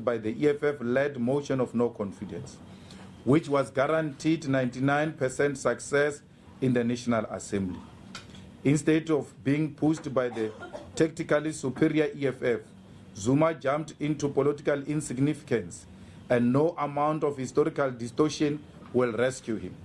by the EFF-led motion of no confidence, which was guaranteed 99% success in the National Assembly. Instead of being pushed by the tactically superior EFF, Zuma jumped into political insignificance, and no amount of historical distortion will rescue him.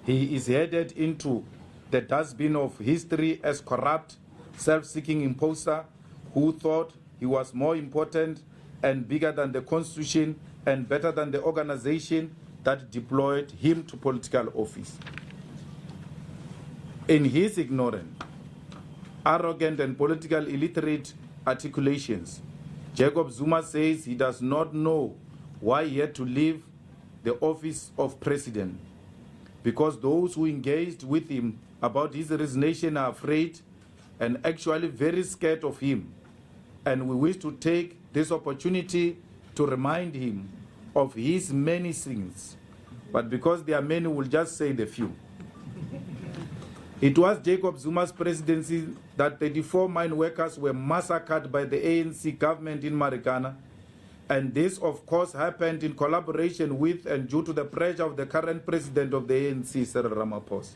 He is headed into the dustbin of history as corrupt, self-seeking imposter who thought he was more important and bigger than the Constitution and better than the organization that deployed him to political office. In his ignorant, arrogant, and political illiterate articulations, Jacob Zuma says he does not know why he had to leave the office of president, because those who engaged with him about his resignation are afraid and actually very scared of him. And we wish to take this opportunity to remind him of his many sins. But because there are many, we'll just say the few. It was Jacob Zuma's presidency that 34 mine workers were massacred by the ANC government in Marikana. And this, of course, happened in collaboration with and due to the pressure of the current president of the ANC, Cyril Ramaphosa.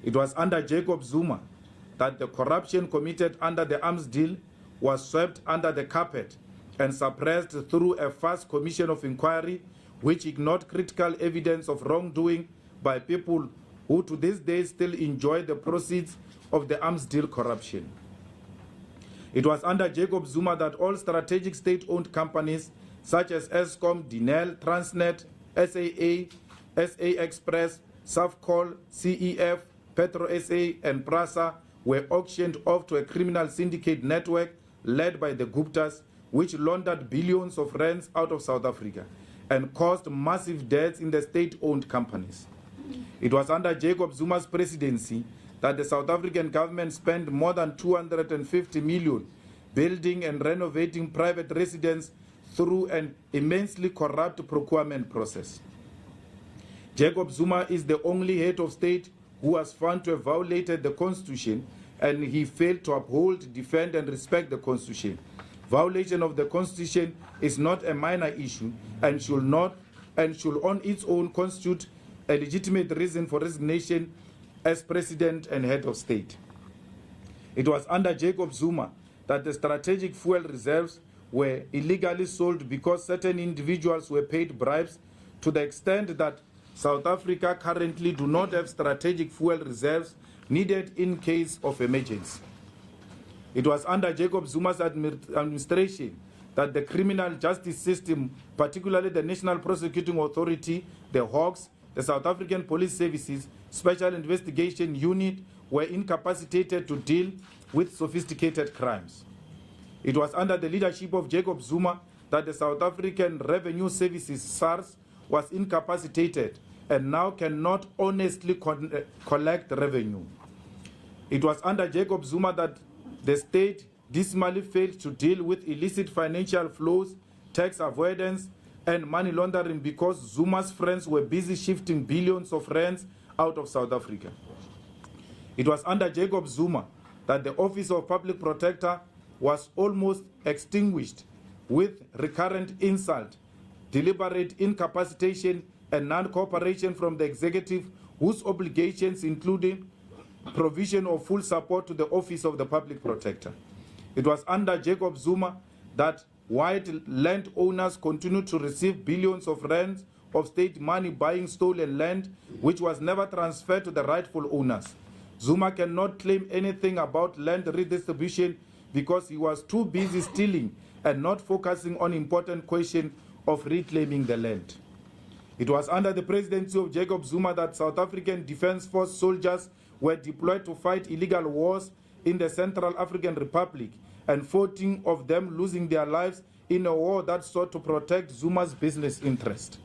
It was under Jacob Zuma that the corruption committed under the arms deal was swept under the carpet and suppressed through a fast commission of inquiry which ignored critical evidence of wrongdoing by people who to this day still enjoy the proceeds of the arms deal corruption. It was under Jacob Zuma that all strategic state-owned companies such as Eskom, Dinel, Transnet, SAA, SA Express, Safcol, CEF, Petro SA, and Prasa were auctioned off to a criminal syndicate network led by the Guptas, which laundered billions of rands out of South Africa and caused massive debts in the state-owned companies. It was under Jacob Zuma's presidency that the South African government spent more than 250 million building and renovating private residence through an immensely corrupt procurement process. Jacob Zuma is the only head of state who was found to have violated the Constitution, and he failed to uphold, defend, and respect the Constitution. Violation of the Constitution is not a minor issue and should on its own constitute a legitimate reason for resignation as president and head of state. It was under Jacob Zuma that the strategic fuel reserves were illegally sold because certain individuals were paid bribes, to the extent that South Africa currently do not have strategic fuel reserves needed in case of emergency. It was under Jacob Zuma's administration that the criminal justice system, particularly the National Prosecuting Authority, the Hawks, the South African Police Services, Special Investigation Unit, were incapacitated to deal with sophisticated crimes. It was under the leadership of Jacob Zuma that the South African Revenue Services, SARS, was incapacitated and now cannot honestly collect revenue. It was under Jacob Zuma that the state dismally failed to deal with illicit financial flows, tax avoidance, and money laundering because Zuma's friends were busy shifting billions of rands out of South Africa. It was under Jacob Zuma that the Office of Public Protector was almost extinguished with recurrent insult, deliberate incapacitation, and non-cooperation from the executive, whose obligations included provision of full support to the Office of the Public Protector. It was under Jacob Zuma that white landowners continued to receive billions of rands of state money buying stolen land, which was never transferred to the rightful owners. Zuma cannot claim anything about land redistribution because he was too busy stealing and not focusing on important question of reclaiming the land. It was under the presidency of Jacob Zuma that South African Defence Force soldiers were deployed to fight illegal wars in the Central African Republic, and 14 of them losing their lives in a war that sought to protect Zuma's business interest.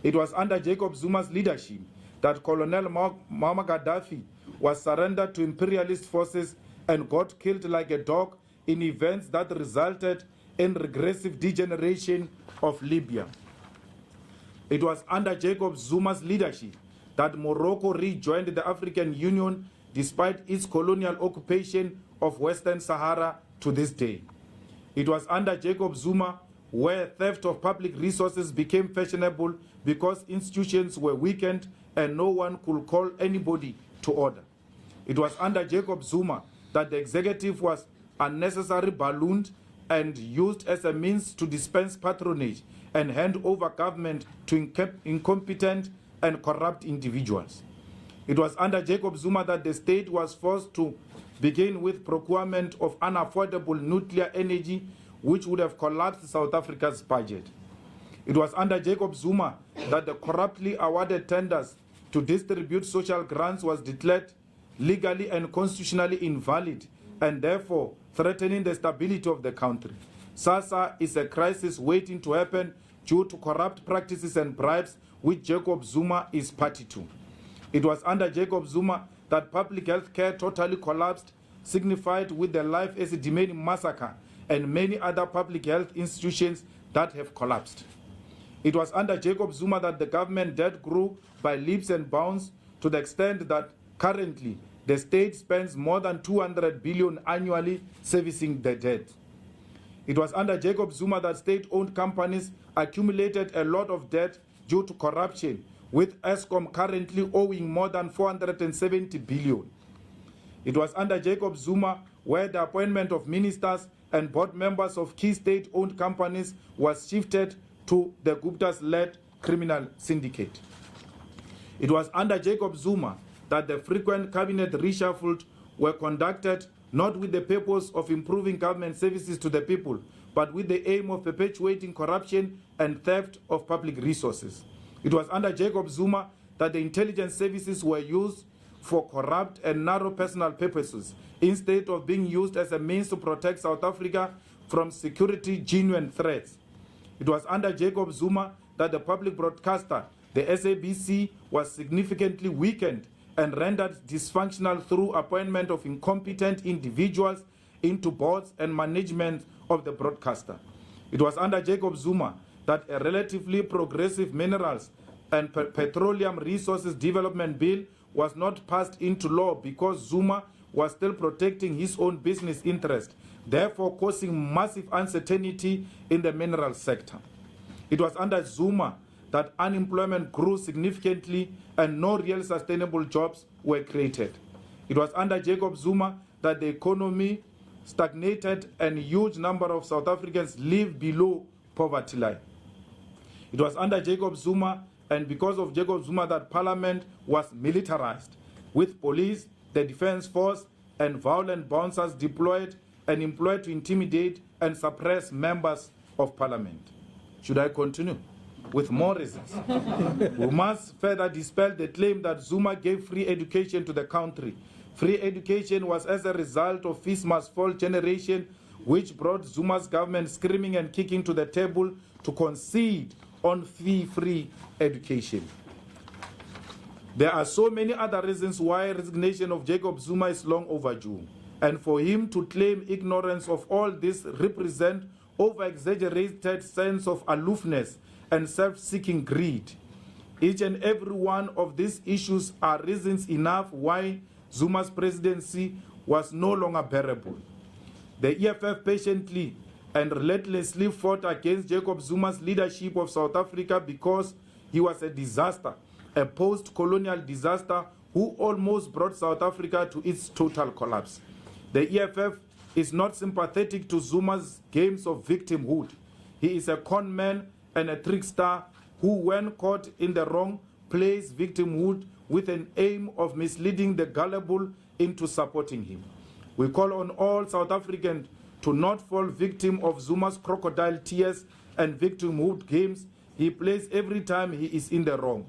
It was under Jacob Zuma's leadership that Colonel Muammar Gaddafi was surrendered to imperialist forces and got killed like a dog in events that resulted in regressive degeneration of Libya. It was under Jacob Zuma's leadership that Morocco rejoined the African Union despite its colonial occupation of Western Sahara to this day. It was under Jacob Zuma where theft of public resources became fashionable because institutions were weakened and no one could call anybody to order. It was under Jacob Zuma that the executive was unnecessarily ballooned and used as a means to dispense patronage and hand over government to incompetent and corrupt individuals. It was under Jacob Zuma that the state was forced to begin with procurement of unaffordable nuclear energy, which would have collapsed South Africa's budget. It was under Jacob Zuma that the corruptly awarded tenders to distribute social grants was declared legally and constitutionally invalid and therefore threatening the stability of the country. SASA is a crisis waiting to happen due to corrupt practices and bribes which Jacob Zuma is party to. It was under Jacob Zuma that public health care totally collapsed, signified with the Life Esidimeni massacre and many other public health institutions that have collapsed. It was under Jacob Zuma that the government debt grew by leaps and bounds to the extent that currently the state spends more than 200 billion annually servicing the debt. It was under Jacob Zuma that state-owned companies accumulated a lot of debt due to corruption, with Eskom currently owing more than 470 billion. It was under Jacob Zuma where the appointment of ministers and board members of key state-owned companies was shifted to the Gupta's-led criminal syndicate. It was under Jacob Zuma that the frequent cabinet reshuffles were conducted not with the purpose of improving government services to the people, but with the aim of perpetuating corruption and theft of public resources. It was under Jacob Zuma that the intelligence services were used for corrupt and narrow personal purposes, instead of being used as a means to protect South Africa from security genuine threats. It was under Jacob Zuma that the public broadcaster, the SABC, was significantly weakened and rendered dysfunctional through appointment of incompetent individuals into boards and management of the broadcaster. It was under Jacob Zuma that a relatively progressive minerals and petroleum resources development bill was not passed into law because Zuma was still protecting his own business interest, therefore causing massive uncertainty in the mineral sector. It was under Zuma that unemployment grew significantly and no real sustainable jobs were created. It was under Jacob Zuma that the economy stagnated and a huge number of South Africans live below poverty line. It was under Jacob Zuma and because of Jacob Zuma that Parliament was militarized, with police, the defense force, and violent bouncers deployed and employed to intimidate and suppress members of Parliament. Should I continue? With more reasons. We must further dispel the claim that Zuma gave free education to the country. Free education was as a result of fees must fall generation, which brought Zuma's government screaming and kicking to the table to concede on fee-free education. There are so many other reasons why resignation of Jacob Zuma is long overdue. And for him to claim ignorance of all this represent over-exaggerated sense of aloofness and self-seeking greed. Each and every one of these issues are reasons enough why Zuma's presidency was no longer bearable. The EFF patiently and relentlessly fought against Jacob Zuma's leadership of South Africa because he was a disaster, a post-colonial disaster who almost brought South Africa to its total collapse. The EFF is not sympathetic to Zuma's games of victimhood. He is a con man and a trickster who, when caught in the wrong, plays victimhood with an aim of misleading the gullible into supporting him. We call on all South Africans to not fall victim of Zuma's crocodile tears and victimhood games he plays every time he is in the wrong.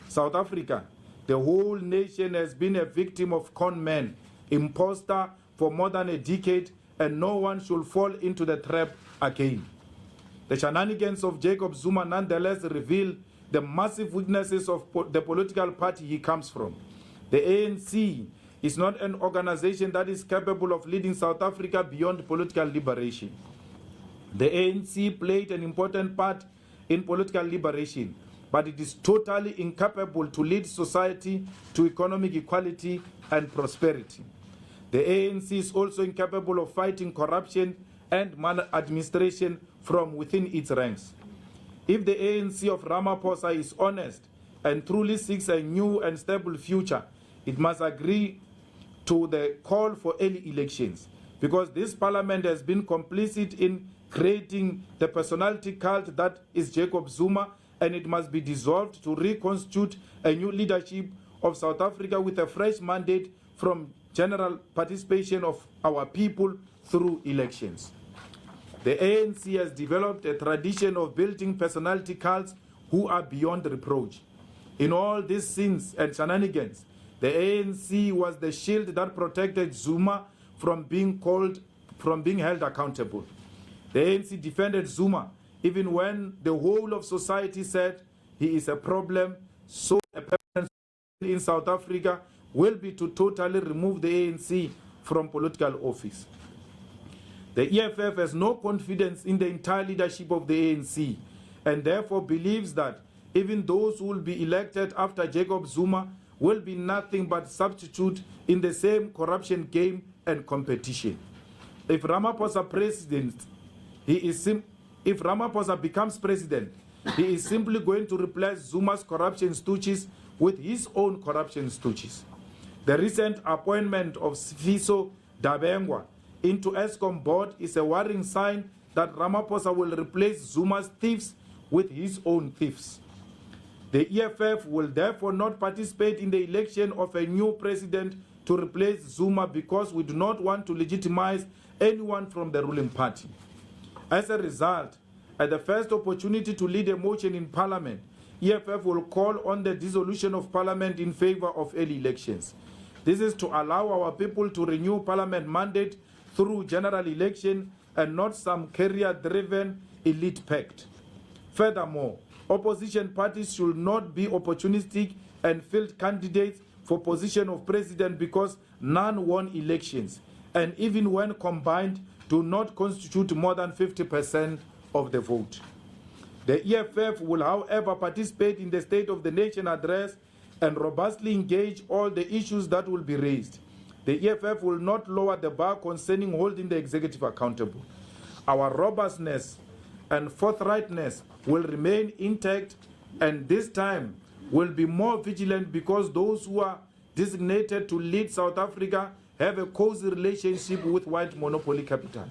South Africa, the whole nation has been a victim of con men, imposter for more than a decade, and no one should fall into the trap again. The shenanigans of Jacob Zuma nonetheless reveal the massive weaknesses of the political party he comes from. The ANC is not an organization that is capable of leading South Africa beyond political liberation. The ANC played an important part in political liberation, but it is totally incapable to lead society to economic equality and prosperity. The ANC is also incapable of fighting corruption and maladministration from within its ranks. If the ANC of Ramaphosa is honest and truly seeks a new and stable future, it must agree to the call for early elections, because this parliament has been complicit in creating the personality cult that is Jacob Zuma, and it must be dissolved to reconstitute a new leadership of South Africa with a fresh mandate from general participation of our people through elections. The ANC has developed a tradition of building personality cults who are beyond reproach. In all these sins and shenanigans, the ANC was the shield that protected Zuma from being held accountable. The ANC defended Zuma even when the whole of society said he is a problem. So a permanent solution in South Africa will be to totally remove the ANC from political office. The EFF has no confidence in the entire leadership of the ANC, and therefore believes that even those who will be elected after Jacob Zuma will be nothing but substitute in the same corruption game and competition. If Ramaphosa becomes president, he is simply going to replace Zuma's corruption stooges with his own corruption stooges. The recent appointment of Sifiso Dabengwa into ESCOM board is a worrying sign that Ramaphosa will replace Zuma's thieves with his own thieves. The EFF will therefore not participate in the election of a new president to replace Zuma, because we do not want to legitimize anyone from the ruling party. As a result, at the first opportunity to lead a motion in Parliament, EFF will call on the dissolution of Parliament in favor of early elections. This is to allow our people to renew Parliament mandate through general election and not some career-driven elite pact. Furthermore, opposition parties should not be opportunistic and field candidates for position of president, because none won elections, and even when combined, do not constitute more than 50% of the vote. The EFF will, however, participate in the State of the Nation address and robustly engage all the issues that will be raised. The EFF will not lower the bar concerning holding the executive accountable. Our robustness and forthrightness will remain intact, and this time will be more vigilant, because those who are designated to lead South Africa have a cozy relationship with white monopoly capital.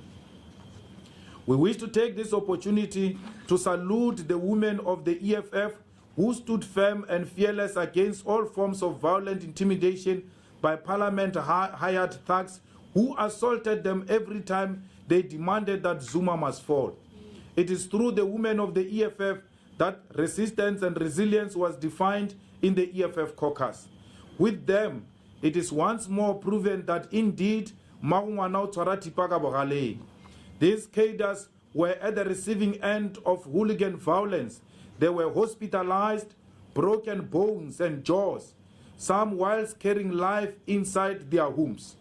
We wish to take this opportunity to salute the women of the EFF who stood firm and fearless against all forms of violent intimidation by parliament-hired thugs who assaulted them every time they demanded that Zuma must fall. It is through the women of the EFF that resistance and resilience was defined in the EFF caucus. With them, it is once more proven that indeed, these cadres were at the receiving end of hooligan violence. They were hospitalized, broken bones and jaws, some whilst carrying life inside their homes.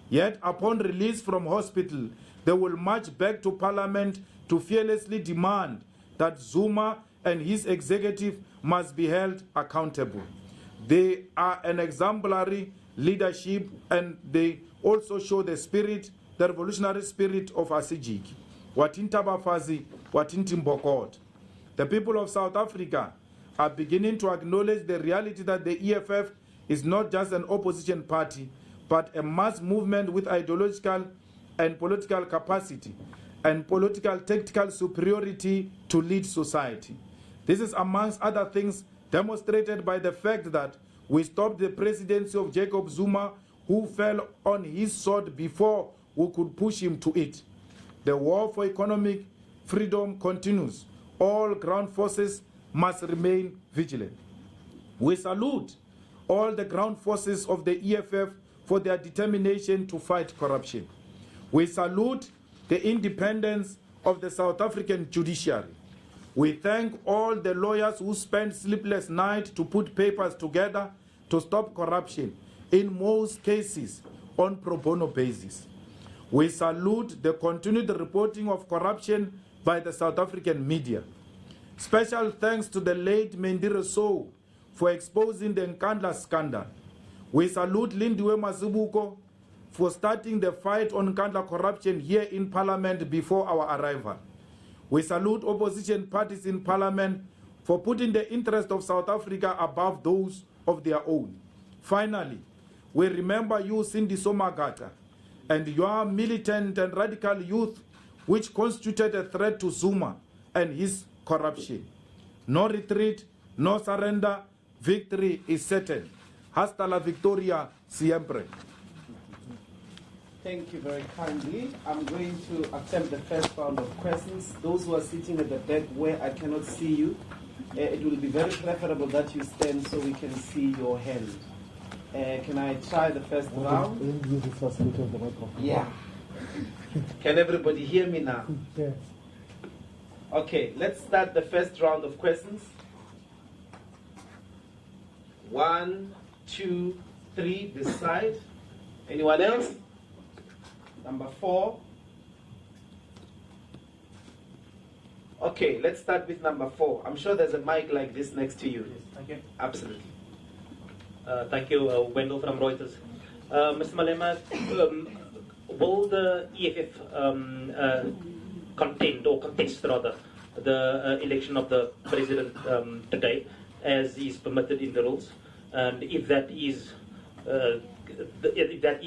Yet upon release from hospital, they will march back to Parliament to fearlessly demand that Zuma and his executive must be held accountable. They are an exemplary leadership, and they also show the spirit, the revolutionary spirit of Asijiki. Watinta Bafazi, Watinti Mbokot. The people of South Africa are beginning to acknowledge the reality that the EFF is not just an opposition party, but a mass movement with ideological and political capacity and political tactical superiority to lead society. This is, amongst other things, demonstrated by the fact that we stopped the presidency of Jacob Zuma, who fell on his sword before we could push him to it. The war for economic freedom continues. All ground forces must remain vigilant. We salute all the ground forces of the EFF for their determination to fight corruption. We salute the independence of the South African judiciary. We thank all the lawyers who spent sleepless nights to put papers together to stop corruption, in most cases on pro bono basis. We salute the continued reporting of corruption by the South African media. Special thanks to the late Mendire Sow for exposing the Nkandla scandal. We salute Lindiwe Mazibuko for starting the fight on Nkandla corruption here in Parliament before our arrival. We salute opposition parties in Parliament for putting the interest of South Africa above those of their own. Finally, we remember you, Cindy Somagata, and your militant and radical youth, which constituted a threat to Zuma and his corruption. No retreat, no surrender, victory is certain. Hasta la victoria siempre. Thank you very kindly. I'm going to attempt the first round of questions. Those who are sitting at the back where I cannot see you, it will be very preferable that you stand so we can see your hand. Can I try the first round? Yeah. Can everybody hear me now? Yes. Okay, let's start the first round of questions. 1, 2, 3, this side. Anyone else? Number 4. Okay, let's start with number 4. I'm sure there's a mic like this next to you. Yes, thank you. Absolutely. Thank you, Wendell from Reuters. Mr. Malema, will the EFF contend or contest rather the election of the president today, as is permitted in the rules? And if that is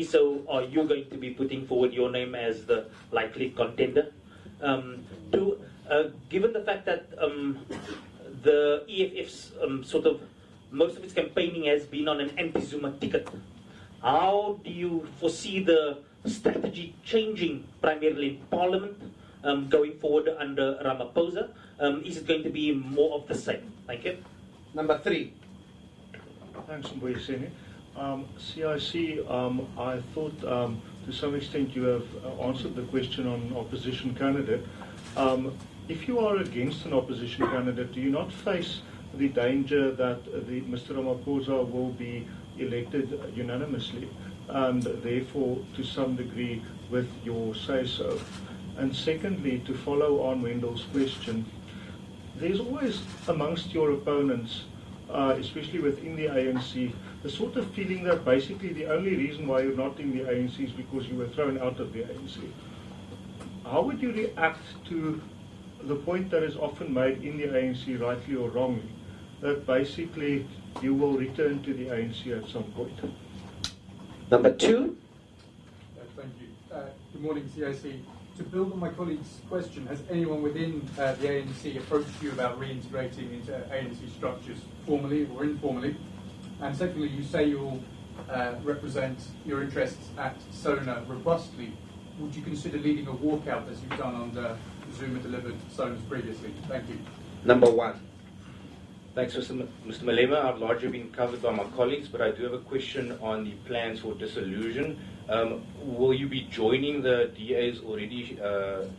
so, are you going to be putting forward your name as the likely contender? Given the fact that the EFF's most of its campaigning has been on an anti-Zuma ticket, how do you foresee the strategy changing primarily in Parliament going forward under Ramaphosa? Is it going to be more of the same? Thank you. Number 3. Thanks, Mboyeseni. CIC, I thought to some extent you have answered the question on opposition candidate. If you are against an opposition candidate, do you not face the danger that Mr. Ramaphosa will be elected unanimously, and therefore to some degree with your say-so? And secondly, to follow on Wendell's question, there's always amongst your opponents, especially within the ANC, the sort of feeling that basically the only reason why you're not in the ANC is because you were thrown out of the ANC. How would you react to the point that is often made in the ANC, rightly or wrongly, that basically you will return to the ANC at some point? Number 2. Thank you. Good morning, CIC. To build on my colleague's question, has anyone within the ANC approached you about reintegrating into ANC structures, formally or informally? And secondly, you say you'll represent your interests at SONA robustly. Would you consider leading a walkout as you've done under Zuma-delivered SONAs previously? Thank you. Number 1. Thanks, Mr. Malema. I've largely been covered by my colleagues, but I do have a question on the plans for dissolution. Will you be joining the DA's already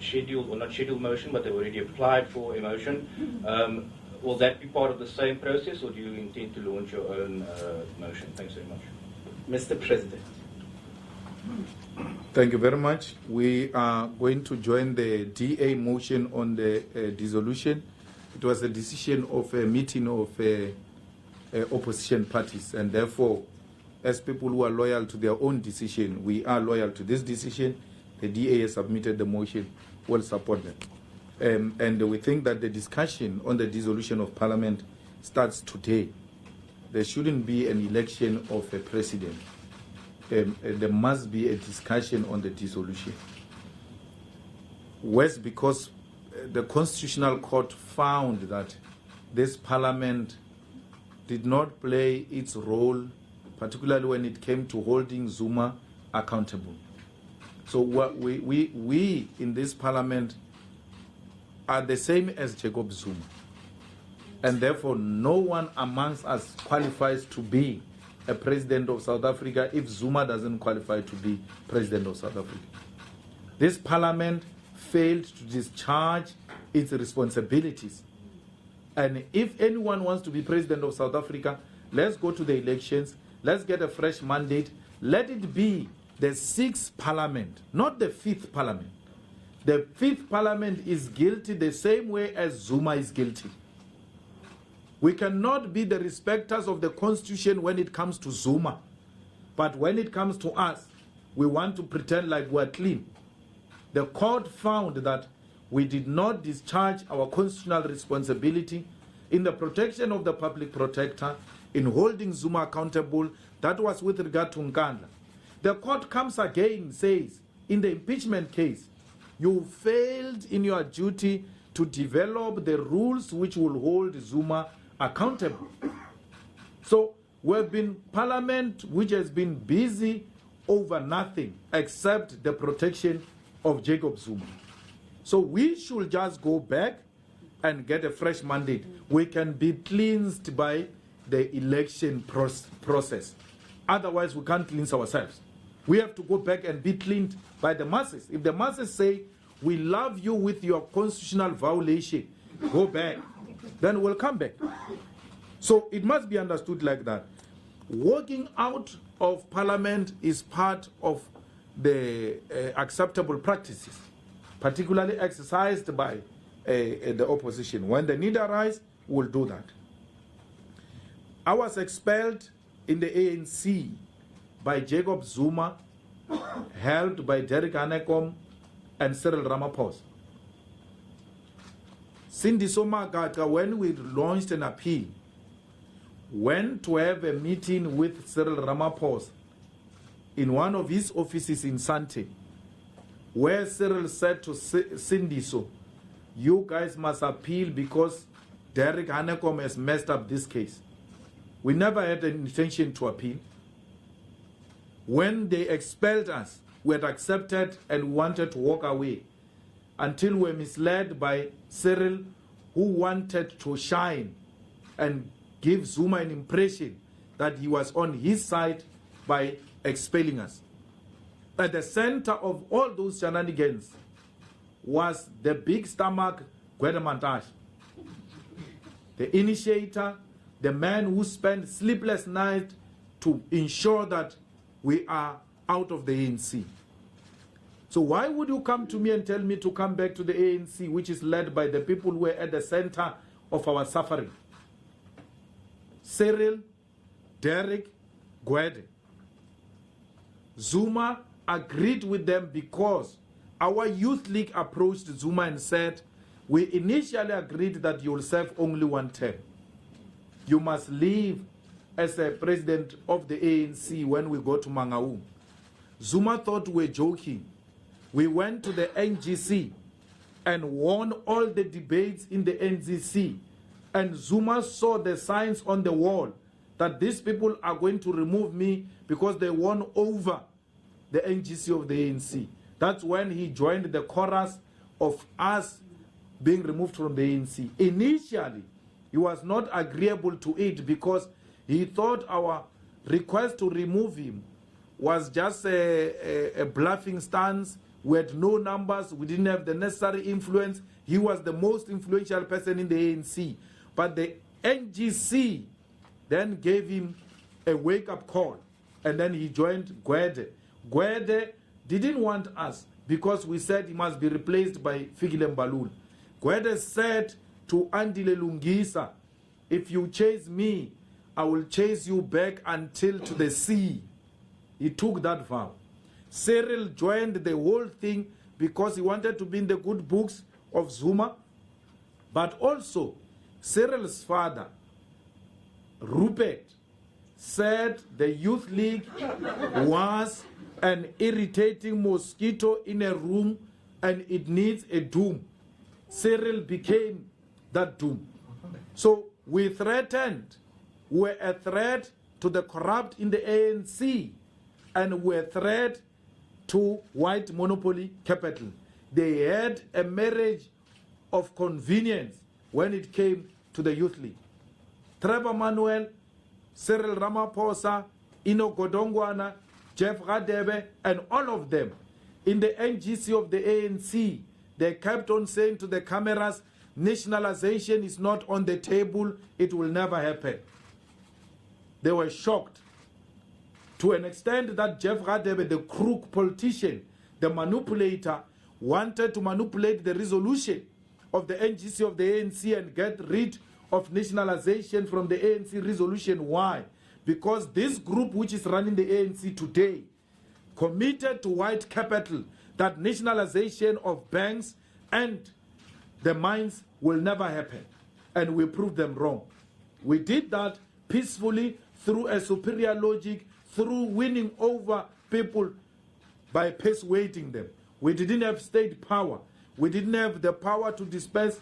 scheduled, or not scheduled motion, but they've already applied for a motion? Will that be part of the same process, or do you intend to launch your own motion? Thanks very much. Mr. President. Thank you very much. We are going to join the DA motion on the dissolution. It was a decision of a meeting of opposition parties, and therefore, as people who are loyal to their own decision, we are loyal to this decision. The DA has submitted the motion. We'll support them. And we think that the discussion on the dissolution of Parliament starts today. There shouldn't be an election of a president. There must be a discussion on the dissolution. West, because the Constitutional Court found that this Parliament did not play its role, particularly when it came to holding Zuma accountable. So what we in this Parliament are the same as Jacob Zuma. And therefore, no one amongst us qualifies to be a president of South Africa if Zuma doesn't qualify to be president of South Africa. This Parliament failed to discharge its responsibilities. And if anyone wants to be president of South Africa, let's go to the elections, let's get a fresh mandate, let it be the 6th Parliament, not the 5th Parliament. The 5th Parliament is guilty the same way as Zuma is guilty. We cannot be the respecters of the Constitution when it comes to Zuma. But when it comes to us, we want to pretend like we're clean. The court found that we did not discharge our constitutional responsibility in the protection of the public protector, in holding Zuma accountable. That was with regard to Nkandla. The court comes again, says, in the impeachment case, you failed in your duty to develop the rules which will hold Zuma accountable. So we've been parliament which has been busy over nothing except the protection of Jacob Zuma. So we should just go back and get a fresh mandate. We can be cleansed by the election process. Otherwise, we can't cleanse ourselves. We have to go back and be cleaned by the masses. If the masses say, we love you with your constitutional violation, go back, then we'll come back. So it must be understood like that. Walking out of parliament is part of the acceptable practices, particularly exercised by the opposition. When the need arises, we'll do that. I was expelled in the ANC by Jacob Zuma, helped by Derek Hanekom and Cyril Ramaphosa. Cindy Somagata, when we launched an appeal, went to have a meeting with Cyril Ramaphosa in one of his offices in Sante, where Cyril said to Cindy, so you guys must appeal because Derek Hanekom has messed up this case. We never had an intention to appeal. When they expelled us, we had accepted and wanted to walk away until we were misled by Cyril, who wanted to shine and give Zuma an impression that he was on his side by expelling us. At the center of all those shenanigans was the big stomach Gwede Mantashe, the initiator, the man who spent sleepless nights to ensure that we are out of the ANC. So why would you come to me and tell me to come back to the ANC, which is led by the people who were at the center of our suffering? Cyril, Derek, Gwede. Zuma agreed with them because our youth league approached Zuma and said, we initially agreed that you will serve only one term. You must leave as a president of the ANC when we go to Mangaung. Zuma thought we were joking. We went to the NGC and won all the debates in the NGC. And Zuma saw the signs on the wall that these people are going to remove me because they won over the NGC of the ANC. That's when he joined the chorus of us being removed from the ANC. Initially, he was not agreeable to it because he thought our request to remove him was just a bluffing stance. We had no numbers. We didn't have the necessary influence. He was the most influential person in the ANC. But the NGC then gave him a wake-up call. And then he joined Gwede. Gwede didn't want us because we said he must be replaced by Fikile Mbalula. Gwede said to Andile Lungisa, if you chase me, I will chase you back until to the sea. He took that vow. Cyril joined the whole thing because he wanted to be in the good books of Zuma. But also, Cyril's father, Rupert, said the Youth League was an irritating mosquito in a room and it needs a doom. Cyril became that doom. So we threatened, we're a threat to the corrupt in the ANC, and we're a threat to white monopoly capital. They had a marriage of convenience when it came to the Youth League. Trevor Manuel, Cyril Ramaphosa, Ino Godongwana, Jeff Radebe, and all of them in the NGC of the ANC, they kept on saying to the cameras, nationalization is not on the table, it will never happen. They were shocked to an extent that Jeff Radebe, the crook politician, the manipulator, wanted to manipulate the resolution of the NGC of the ANC and get rid of nationalization from the ANC resolution. Why? Because this group which is running the ANC today committed to white capital that nationalization of banks and the mines will never happen. And we proved them wrong. We did that peacefully through a superior logic, through winning over people by persuading them. We didn't have state power. We didn't have the power to dispense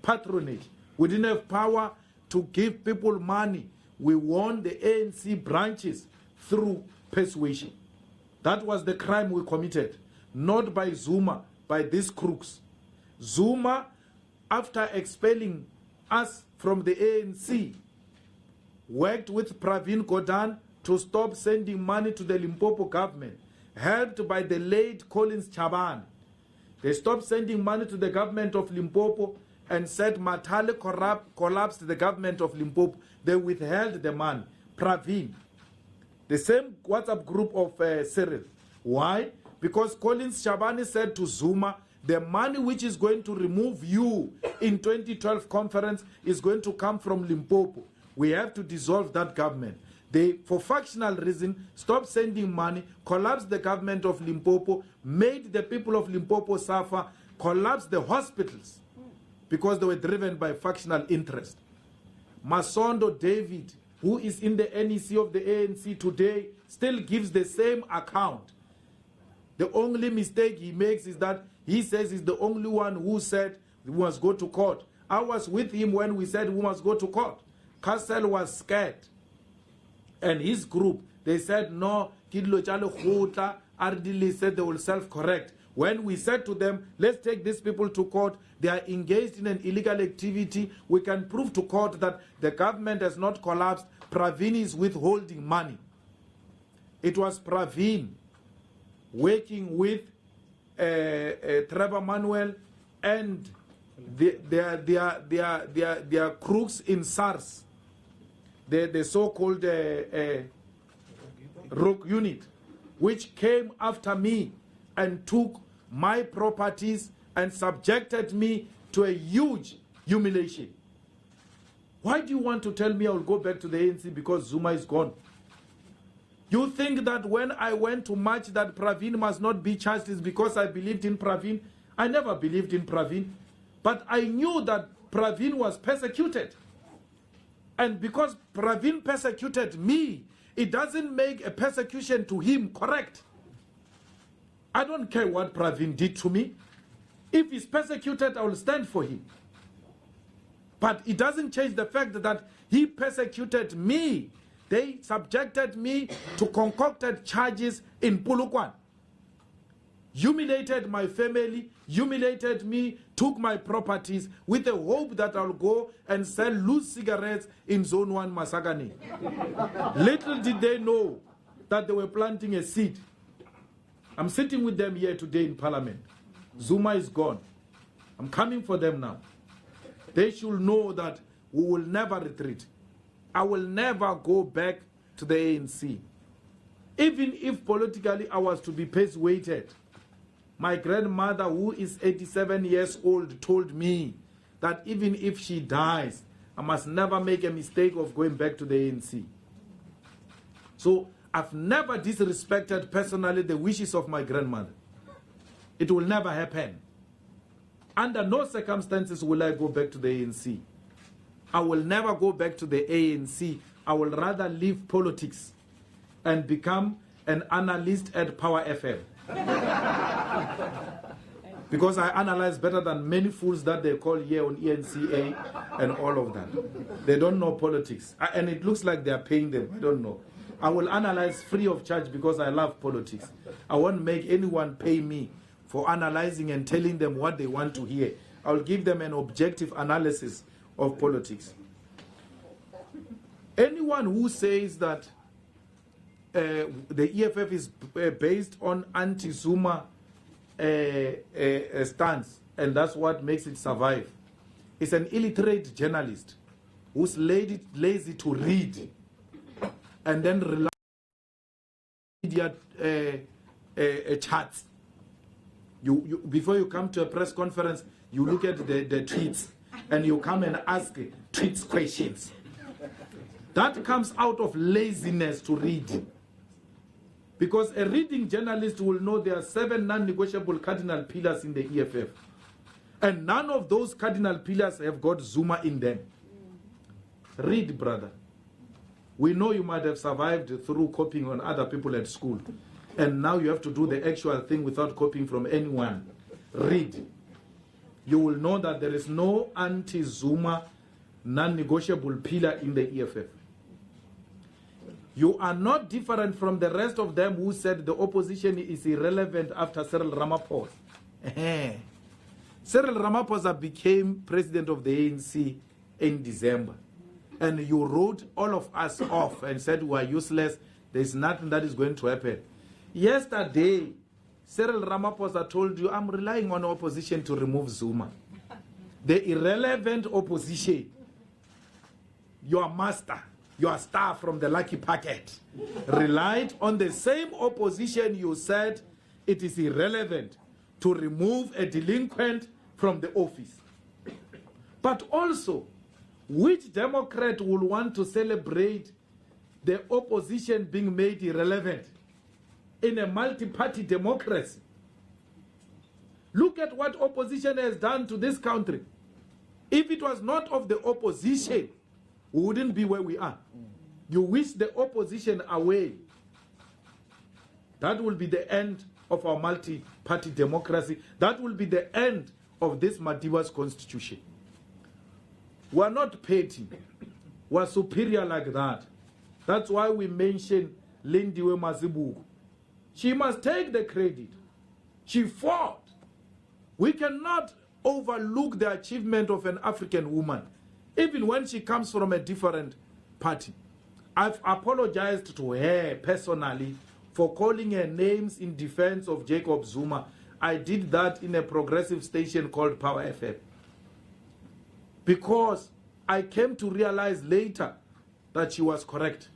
patronage. We didn't have power to give people money. We won the ANC branches through persuasion. That was the crime we committed, not by Zuma, by these crooks. Zuma, after expelling us from the ANC, worked with Pravin Gordhan to stop sending money to the Limpopo government, helped by the late Collins Chaban. They stopped sending money to the government of Limpopo and said Matale collapsed the government of Limpopo. They withheld the money. Pravin. The same WhatsApp group of Cyril. Why? Because Collins Chabani said to Zuma, the money which is going to remove you in 2012 conference is going to come from Limpopo. We have to dissolve that government. They, for factional reason, stopped sending money, collapsed the government of Limpopo, made the people of Limpopo suffer, collapsed the hospitals because they were driven by factional interest. Masondo David, who is in the NEC of the ANC today, still gives the same account. The only mistake he makes is that he says he's the only one who said we must go to court. I was with him when we said we must go to court. Castle was scared. And his group, they said, no, Kidlo Chalo Khota, RDL said they will self-correct. When we said to them, let's take these people to court, they are engaged in an illegal activity, we can prove to court that the government has not collapsed, Pravin is withholding money. It was Pravin working with Trevor Manuel and their crooks in SARS, the so-called rogue unit, which came after me and took my properties and subjected me to a huge humiliation. Why do you want to tell me I will go back to the ANC because Zuma is gone? You think that when I went to march that Pravin must not be charged is because I believed in Pravin? I never believed in Pravin. But I knew that Pravin was persecuted. And because Pravin persecuted me, it doesn't make a persecution to him correct. I don't care what Pravin did to me. If he's persecuted, I will stand for him. But it doesn't change the fact that he persecuted me. They subjected me to concocted charges in Polokwane. Humiliated my family, humiliated me, took my properties with the hope that I'll go and sell loose cigarettes in Zone 1 Masagani. Little did they know that they were planting a seed. I'm sitting with them here today in Parliament. Zuma is gone. I'm coming for them now. They should know that we will never retreat. I will never go back to the ANC. Even if politically I was to be persuaded, my grandmother, who is 87 years old, told me that even if she dies, I must never make a mistake of going back to the ANC. So I've never disrespected personally the wishes of my grandmother. It will never happen. Under no circumstances will I go back to the ANC. I will never go back to the ANC. I will rather leave politics and become an analyst at Power FM. Because I analyze better than many fools that they call here on ENCA and all of that. They don't know politics. And it looks like they are paying them. I don't know. I will analyze free of charge because I love politics. I won't make anyone pay me for analyzing and telling them what they want to hear. I will give them an objective analysis of politics. Anyone who says that the EFF is based on anti-Zuma stance, and that's what makes it survive, is an illiterate journalist who's lazy to read and then rely on media charts. You before you come to a press conference, you look at the tweets and you come and ask tweets questions. That comes out of laziness to read. Because a reading journalist will know there are 7 non-negotiable cardinal pillars in the EFF. And none of those cardinal pillars have got Zuma in them. Read, brother. We know you might have survived through copying on other people at school. And now you have to do the actual thing without copying from anyone. Read. You will know that there is no anti-Zuma, non-negotiable pillar in the EFF. You are not different from the rest of them who said the opposition is irrelevant after Cyril Ramaphosa. Cyril Ramaphosa became president of the ANC in December. And you wrote all of us off and said we are useless. There is nothing that is going to happen. Yesterday, Cyril Ramaphosa told you, I'm relying on opposition to remove Zuma. The irrelevant opposition, your master, your star from the lucky packet, relied on the same opposition you said it is irrelevant to remove a delinquent from the office. But also, which Democrat will want to celebrate the opposition being made irrelevant in a multi-party democracy? Look at what opposition has done to this country. If it was not of the opposition, we wouldn't be where we are. You wish the opposition away. That will be the end of our multi-party democracy. That will be the end of this Madiba's constitution. We are not petty. We are superior like that. That's why we mention Lindiwe Mazibuko. She must take the credit. She fought. We cannot overlook the achievement of an African woman, even when she comes from a different party. I've apologized to her personally for calling her names in defense of Jacob Zuma. I did that in a progressive station called Power FM. Because I came to realize later that she was correct.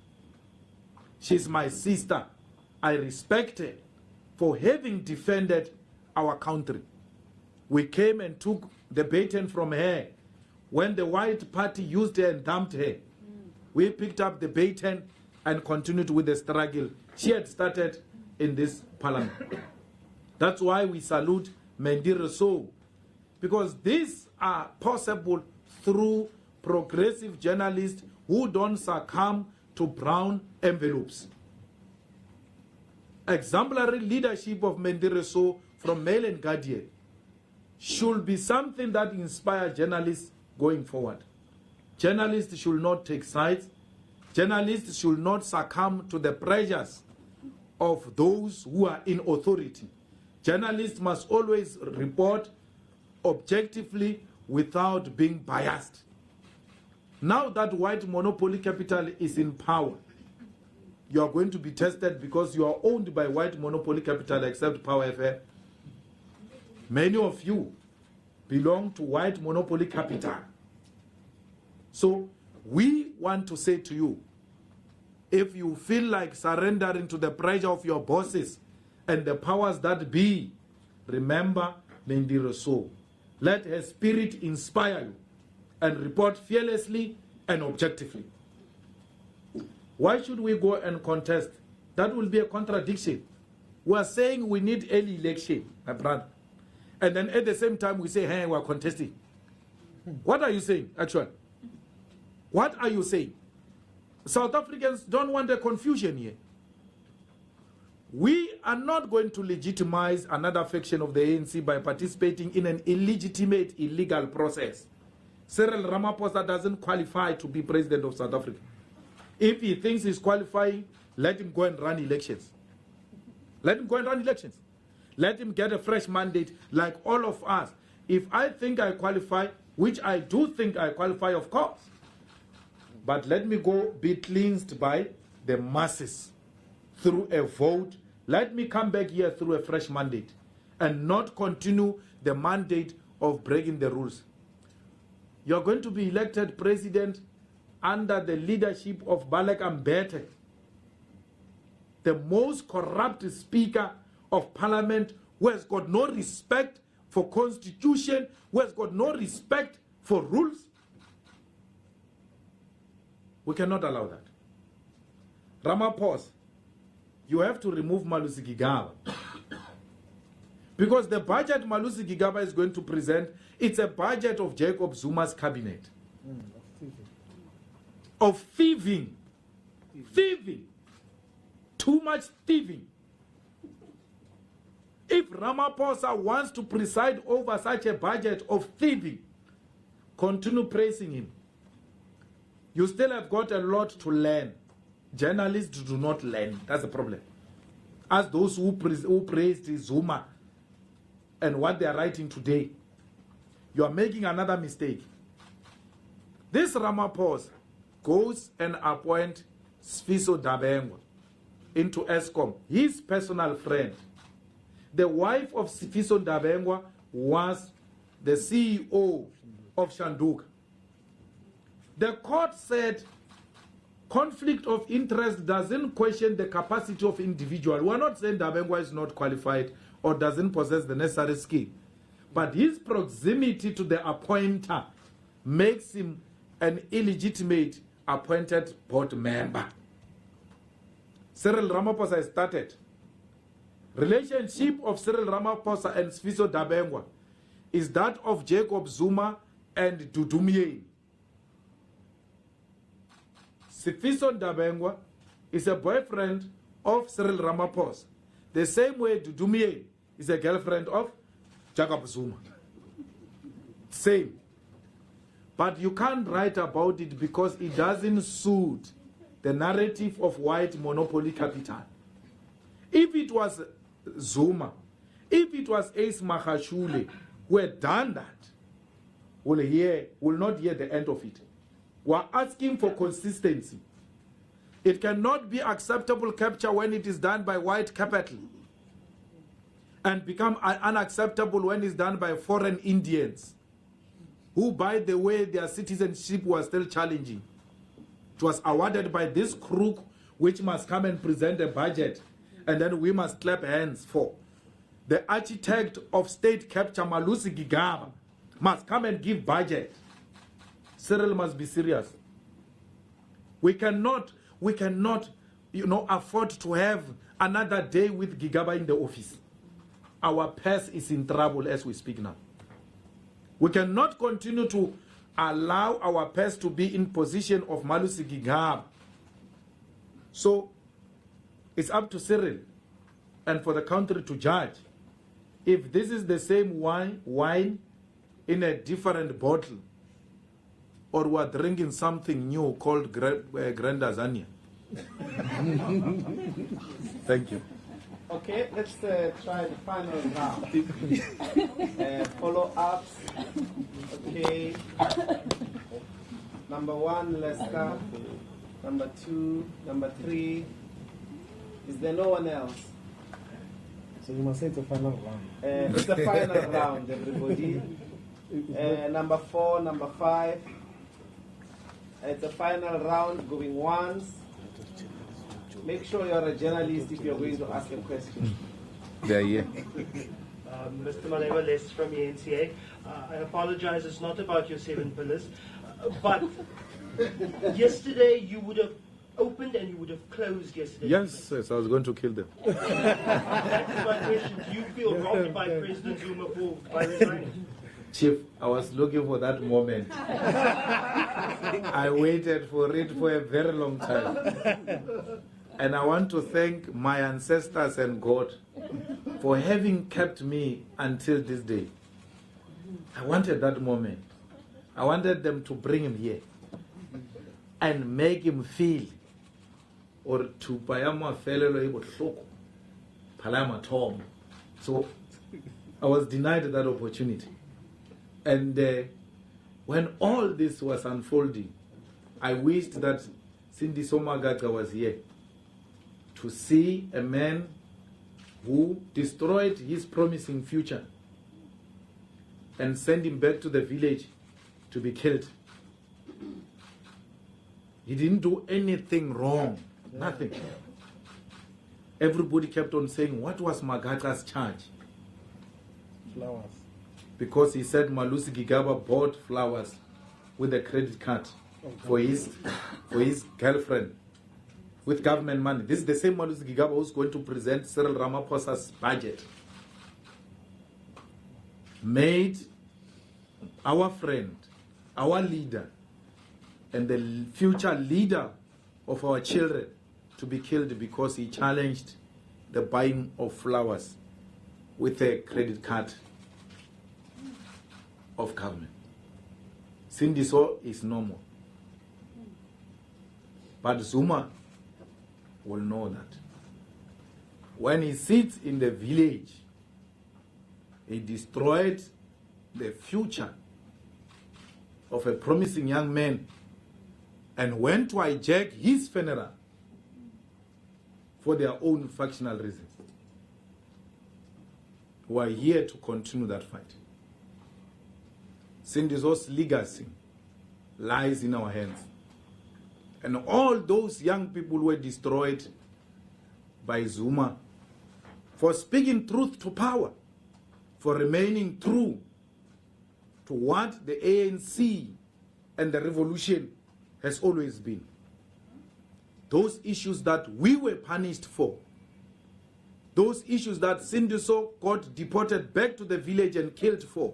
She's my sister. I respect her for having defended our country. We came and took the baton from her. When the white party used her and dumped her, we picked up the baton and continued with the struggle she had started in this parliament. That's why we salute Mendire Soul, because these are possible through progressive journalists who don't succumb to brown envelopes. Exemplary leadership of Mendire Soul from Mail and Guardian should be something that inspires journalists going forward. Journalists should not take sides. Journalists should not succumb to the pressures of those who are in authority. Journalists must always report objectively without being biased. Now that white monopoly capital is in power, you are going to be tested because you are owned by white monopoly capital except Power FM. Many of you belong to white monopoly capital. So we want to say to you, if you feel like surrendering to the pressure of your bosses and the powers that be, remember Mendire Soul. Let her spirit inspire you and report fearlessly and objectively. Why should we go and contest? That will be a contradiction. We are saying we need early election, my brother. And then at the same time we say, hey, we are contesting. What are you saying, actually? What are you saying? South Africans don't want a confusion here. We are not going to legitimize another faction of the ANC by participating in an illegitimate, illegal process. Cyril Ramaphosa doesn't qualify to be president of South Africa. If he thinks he's qualifying, let him go and run elections. Let him go and run elections. Let him get a fresh mandate like all of us. If I think I qualify, which I do think I qualify, of course, but let me go be cleansed by the masses through a vote. Let me come back here through a fresh mandate and not continue the mandate of breaking the rules. You're going to be elected president under the leadership of Balek Mbete, the most corrupt speaker of parliament, who has got no respect for constitution, who has got no respect for rules. We cannot allow that. Ramaphosa, you have to remove Malusi Gigaba. Because the budget Malusi Gigaba is going to present, it's a budget of Jacob Zuma's cabinet. Of thieving. Thieving. Too much thieving. If Ramaphosa wants to preside over such a budget of thieving, continue praising him. You still have got a lot to learn. Journalists do not learn. That's the problem. As those who praised Zuma and what they are writing today, you are making another mistake. This Ramaphosa goes and appoints Sfiso Dabengwa into ESCOM, his personal friend. The wife of Sfiso Dabengwa was the CEO of Shanduka. The court said conflict of interest doesn't question the capacity of individual. We're not saying Dabengwa is not qualified or doesn't possess the necessary skill, but his proximity to the appointer makes him an illegitimate appointed board member. Cyril Ramaphosa has started. Relationship of Cyril Ramaphosa and Sfiso Dabengwa is that of Jacob Zuma and Dudumie. Sfiso Dabengwa is a boyfriend of Cyril Ramaphosa, the same way Dudumie is a girlfriend of Jacob Zuma. Same. But you can't write about it because it doesn't suit the narrative of white monopoly capital. If it was Zuma, if it was Ace Mahashule who had done that, we'll not hear the end of it. We're asking for consistency. It cannot be acceptable capture when it is done by white capital and become unacceptable when it's done by foreign Indians who, by the way, their citizenship was still challenging. It was awarded by this crook which must come and present a budget and then we must clap hands for. The architect of state capture, Malusi Gigaba, must come and give budget. Cyril must be serious. We cannot, afford to have another day with Gigaba in the office. Our purse is in trouble as we speak now. We cannot continue to allow our purse to be in position of Malusi Gigaba. So it's up to Cyril and for the country to judge if this is the same wine in a different bottle, or we are drinking something new called Grand Azania. Thank you. Okay, let's try the final round. Follow-ups. Okay. Number 1, Leska. Number 2, number 3. Is there no one else? So you must say it's a final round. It's the final round, everybody. Number 4, number 5. It's a final round going once. Make sure you're a journalist if you're going to ask a question. They're here. Mr. Malema, Les from the NCA. I apologize, it's not about your 7 pillars. But yesterday you would have opened and you would have closed yesterday. Yes, I was going to kill them. That's my question. Do you feel robbed by President Zuma by resigning? Chief, I was looking for that moment. I waited for it for a very long time. And I want to thank my ancestors and God for having kept me until this day. I wanted that moment. I wanted them to bring him here and make him feel, or to payama felelo palama tom. So I was denied that opportunity. And when all this was unfolding, I wished that Cindy Somagaga was here to see a man who destroyed his promising future and sent him back to the village to be killed. He didn't do anything wrong, nothing. Everybody kept on saying, what was Magata's charge? Flowers. Because he said Malusi Gigaba bought flowers with a credit card for his girlfriend with government money. This is the same Malusi Gigaba who's going to present Cyril Ramaphosa's budget. made our friend, our leader, and the future leader of our children to be killed because he challenged the buying of flowers with a credit card of government. Sindiso is normal. But Zuma will know that. When he sits in the village, he destroyed the future of a promising young man and went to hijack his funeral for their own factional reasons. We are here to continue that fight. Sindiso's legacy lies in our hands. And all those young people were destroyed by Zuma for speaking truth to power, for remaining true to what the ANC and the revolution has always been. Those issues that we were punished for, those issues that Sindiso got deported back to the village and killed for,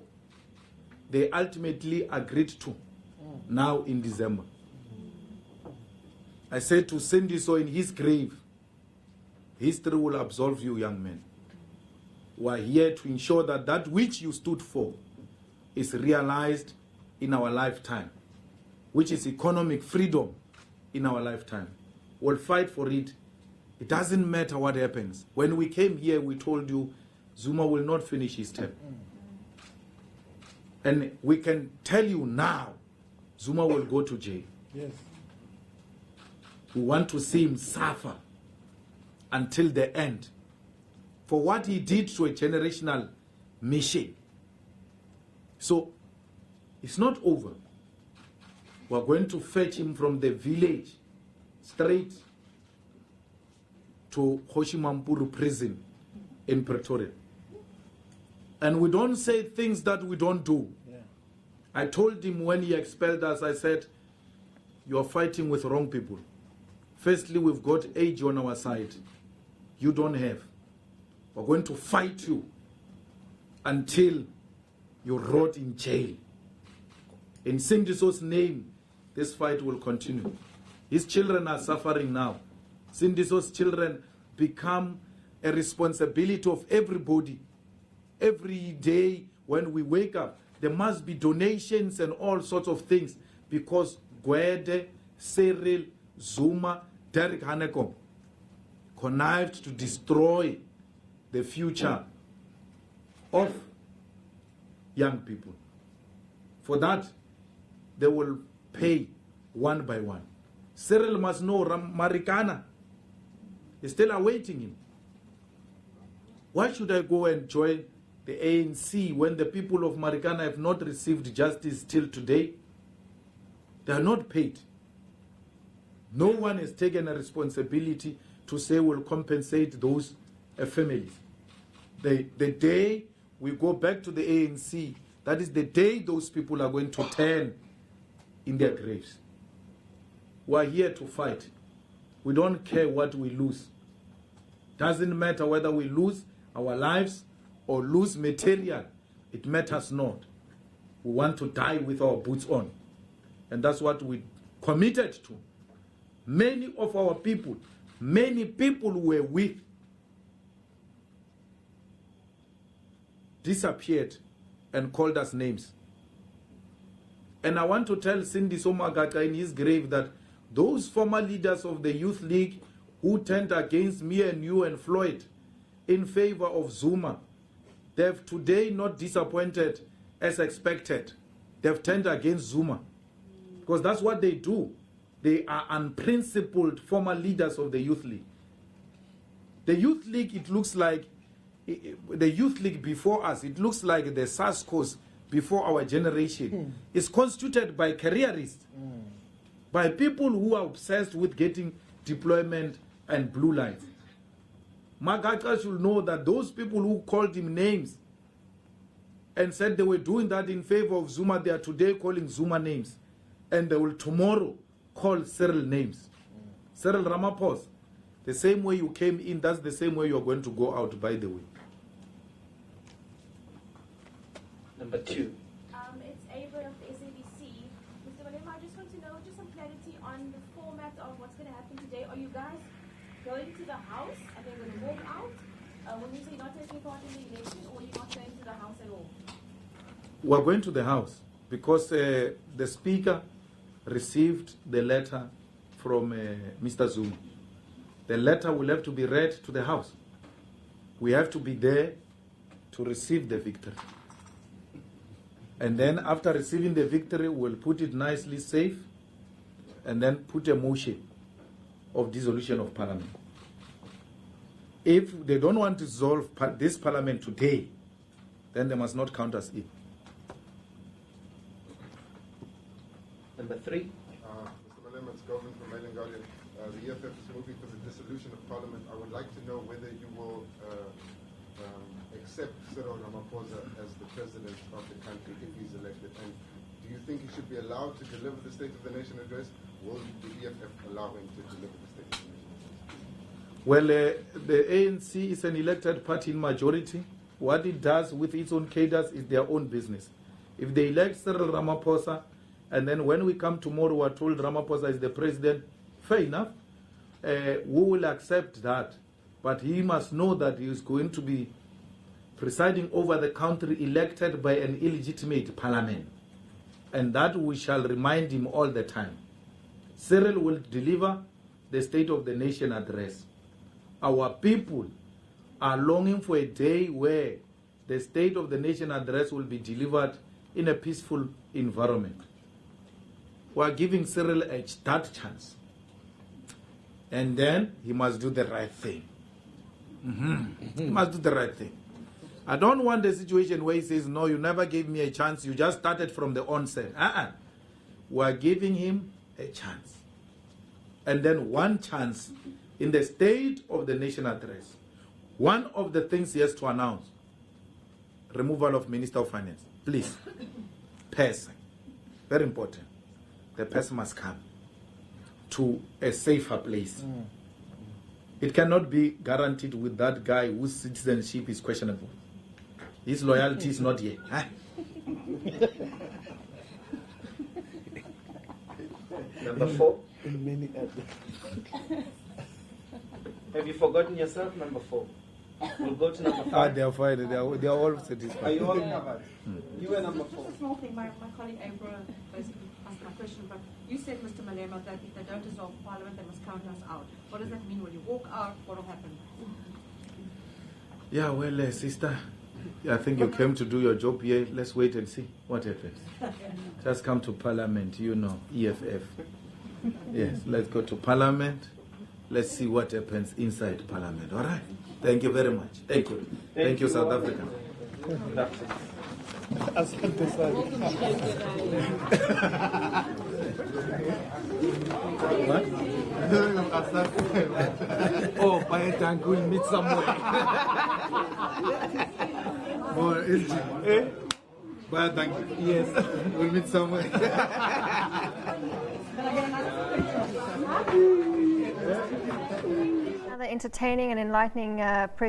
they ultimately agreed to now in December. I said to Sindiso in his grave, history will absolve you, young men. We are here to ensure that that which you stood for is realized in our lifetime, which is economic freedom in our lifetime. We'll fight for it. It doesn't matter what happens. When we came here, we told you Zuma will not finish his term. And we can tell you now, Zuma will go to jail. Yes. We want to see him suffer until the end for what he did to a generational mission. So it's not over. We're going to fetch him from the village straight to Hoshimampuru prison in Pretoria. And we don't say things that we don't do. Yeah. I told him when he expelled us, I said, you are fighting with wrong people. Firstly, we've got age on our side. You don't have. We're going to fight you until you rot in jail. In Sindiso's name, this fight will continue. His children are suffering now. Sindiso's children become a responsibility of everybody. Every day when we wake up, there must be donations and all sorts of things because Gwede, Cyril, Zuma, Derek Hanekom connived to destroy the future of young people. For that, they will pay one by one. Cyril must know Marikana is still awaiting him. Why should I go and join the ANC when the people of Marikana have not received justice till today? They are not paid. No one has taken a responsibility to say we'll compensate those families. The day we go back to the ANC, that is the day those people are going to turn in their graves. We are here to fight. We don't care what we lose. Doesn't matter whether we lose our lives or lose material. It matters not. We want to die with our boots on. And that's what we committed to. Many of our people, many people who were with, disappeared and called us names. And I want to tell Sindiso Magaka in his grave that those former leaders of the Youth League who turned against me and you and Floyd in favor of Zuma, they've today not disappointed as expected. They've turned against Zuma. Because that's what they do. They are unprincipled former leaders of the Youth League. The Youth League, it looks like, the Youth League before us, it looks like the SASCOs before our generation. Is constituted by careerists, by people who are obsessed with getting deployment and blue lights. Magaka should know that those people who called him names and said they were doing that in favor of Zuma, they are today calling Zuma names. And they will tomorrow call Cyril names. Cyril Ramaphosa, the same way you came in, that's the same way you're going to go out, by the way. Number 2. It's Avery of the SABC. Mr. Malema, I just want to know just some clarity on the format of what's going to happen today. Are you guys going to the House and then going to walk out? When you say you're not taking part in the election, or you're not going to the House at all? We're going to the House because the Speaker received the letter from Mr. Zuma. The letter will have to be read to the House. We have to be there to receive the victory. And then after receiving the victory, we'll put it nicely safe and then put a motion of dissolution of Parliament. If they don't want to dissolve this Parliament today, then they must not count us in. Number 3. Mr. Malema, it's Govan from Mail and Guardian. The EFF is moving for the dissolution of Parliament. I would like to know whether you will accept Cyril Ramaphosa as the president of the country if he's elected. And do you think he should be allowed to deliver the State of the Nation address? Will the EFF allow him to deliver the State of the Nation address? Well, the ANC is an elected party in majority. What it does with its own cadres is their own business. If they elect Cyril Ramaphosa, and then when we come tomorrow, we're told Ramaphosa is the president, fair enough. We will accept that. But he must know that he is going to be presiding over the country elected by an illegitimate parliament. And that we shall remind him all the time. Cyril will deliver the State of the Nation address. Our people are longing for a day where the State of the Nation address will be delivered in a peaceful environment. We are giving Cyril that chance. And then he must do the right thing. He must do the right thing. I don't want a situation where he says, no, you never gave me a chance. You just started from the onset. We are giving him a chance. And then one chance in the State of the Nation address. One of the things he has to announce, removal of Minister of Finance. Please, person, very important. The person must come to a safer place. It cannot be guaranteed with that guy whose citizenship is questionable. His loyalty is not here. Number 4. Many Have you forgotten yourself? Number 4. We'll go to number 5. They are fine. They are all satisfied. Are you all covered? You were number 4. Just a small thing. My colleague April basically asked my question, but you said, Mr. Malema, that if they don't dissolve Parliament, they must count us out. What does that mean? Will you walk out? What will happen? Yeah, well, sister, I think you came to do your job here. Let's wait and see what happens. Just come to Parliament, you know, EFF. Yes, let's go to Parliament. Let's see what happens inside Parliament. All right? Thank you very much. Thank you. Thank you, South Africa. What? Oh, by time we'll meet somewhere. Or is it? By time, yes, we'll meet somewhere. Another entertaining and enlightening press